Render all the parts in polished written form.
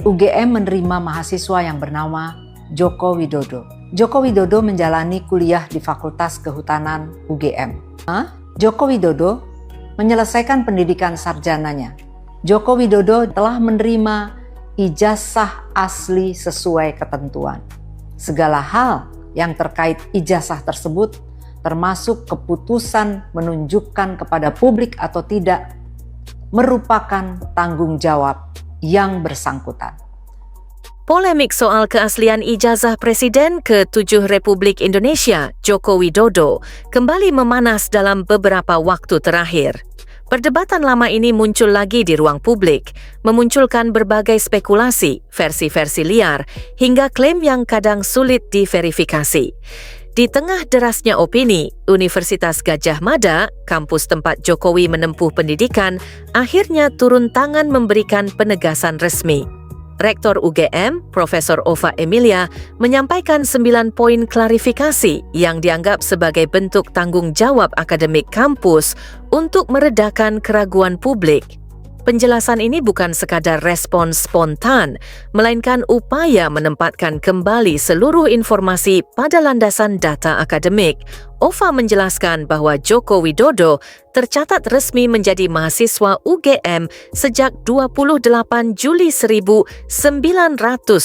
UGM menerima mahasiswa yang bernama Joko Widodo. Joko Widodo menjalani kuliah di Fakultas Kehutanan UGM. Joko Widodo menyelesaikan pendidikan sarjananya. Joko Widodo telah menerima ijazah asli sesuai ketentuan. Segala hal yang terkait ijazah tersebut, termasuk keputusan menunjukkan kepada publik atau tidak, merupakan tanggung jawab yang bersangkutan. Polemik soal keaslian ijazah Presiden ke-7 Republik Indonesia, Joko Widodo, kembali memanas dalam beberapa waktu terakhir. Perdebatan lama ini muncul lagi di ruang publik, memunculkan berbagai spekulasi, versi-versi liar, hingga klaim yang kadang sulit diverifikasi. Di tengah derasnya opini, Universitas Gadjah Mada, kampus tempat Jokowi menempuh pendidikan, akhirnya turun tangan memberikan penegasan resmi. Rektor UGM, Profesor Ova Emilia, menyampaikan 9 poin klarifikasi yang dianggap sebagai bentuk tanggung jawab akademik kampus untuk meredakan keraguan publik. Penjelasan ini bukan sekadar respons spontan, melainkan upaya menempatkan kembali seluruh informasi pada landasan data akademik. Ova menjelaskan bahwa Joko Widodo tercatat resmi menjadi mahasiswa UGM sejak 28 Juli 1980.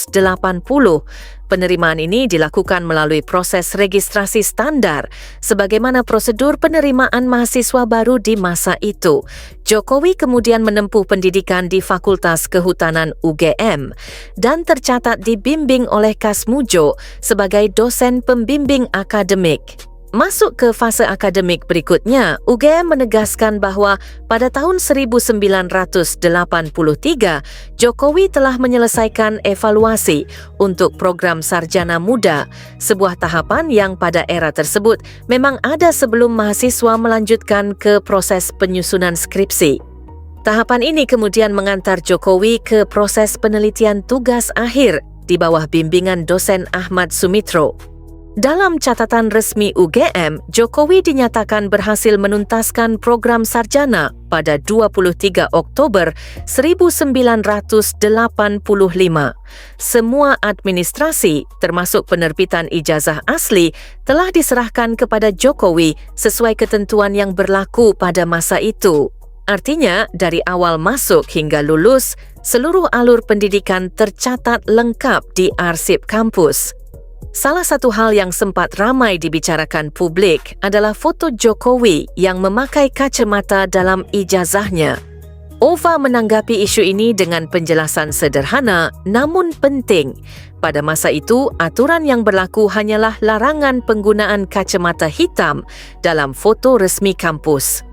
Penerimaan ini dilakukan melalui proses registrasi standar, sebagaimana prosedur penerimaan mahasiswa baru di masa itu. Jokowi kemudian menempuh pendidikan di Fakultas Kehutanan UGM dan tercatat dibimbing oleh Kasmujo sebagai dosen pembimbing akademik. Masuk ke fase akademik berikutnya, UGM menegaskan bahwa pada tahun 1983, Jokowi telah menyelesaikan evaluasi untuk program Sarjana Muda, sebuah tahapan yang pada era tersebut memang ada sebelum mahasiswa melanjutkan ke proses penyusunan skripsi. Tahapan ini kemudian mengantar Jokowi ke proses penelitian tugas akhir di bawah bimbingan dosen Ahmad Sumitro. Dalam catatan resmi UGM, Jokowi dinyatakan berhasil menuntaskan program sarjana pada 23 Oktober 1985. Semua administrasi, termasuk penerbitan ijazah asli, telah diserahkan kepada Jokowi sesuai ketentuan yang berlaku pada masa itu. Artinya, dari awal masuk hingga lulus, seluruh alur pendidikan tercatat lengkap di arsip kampus. Salah satu hal yang sempat ramai dibicarakan publik adalah foto Jokowi yang memakai kacamata dalam ijazahnya. Ova menanggapi isu ini dengan penjelasan sederhana namun penting. Pada masa itu, aturan yang berlaku hanyalah larangan penggunaan kacamata hitam dalam foto resmi kampus.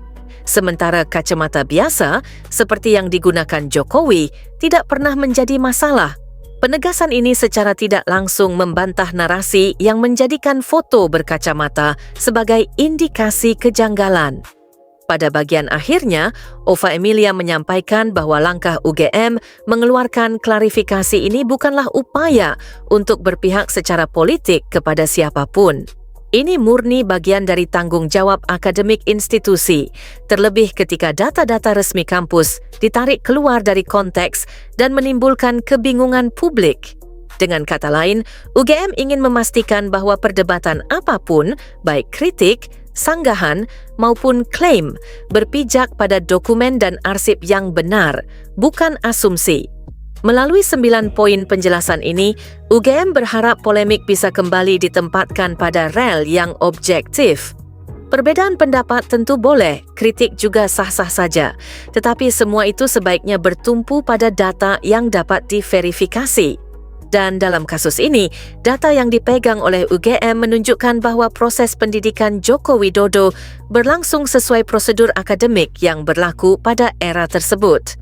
Sementara kacamata biasa, seperti yang digunakan Jokowi, tidak pernah menjadi masalah. Penegasan ini secara tidak langsung membantah narasi yang menjadikan foto berkacamata sebagai indikasi kejanggalan. Pada bagian akhirnya, Ova Emilia menyampaikan bahwa langkah UGM mengeluarkan klarifikasi ini bukanlah upaya untuk berpihak secara politik kepada siapapun. Ini murni bagian dari tanggung jawab akademik institusi, terlebih ketika data-data resmi kampus ditarik keluar dari konteks dan menimbulkan kebingungan publik. Dengan kata lain, UGM ingin memastikan bahwa perdebatan apapun, baik kritik, sanggahan, maupun klaim, berpijak pada dokumen dan arsip yang benar, bukan asumsi. Melalui 9 poin penjelasan ini, UGM berharap polemik bisa kembali ditempatkan pada rel yang objektif. Perbedaan pendapat tentu boleh, kritik juga sah-sah saja, tetapi semua itu sebaiknya bertumpu pada data yang dapat diverifikasi. Dan dalam kasus ini, data yang dipegang oleh UGM menunjukkan bahwa proses pendidikan Joko Widodo berlangsung sesuai prosedur akademik yang berlaku pada era tersebut.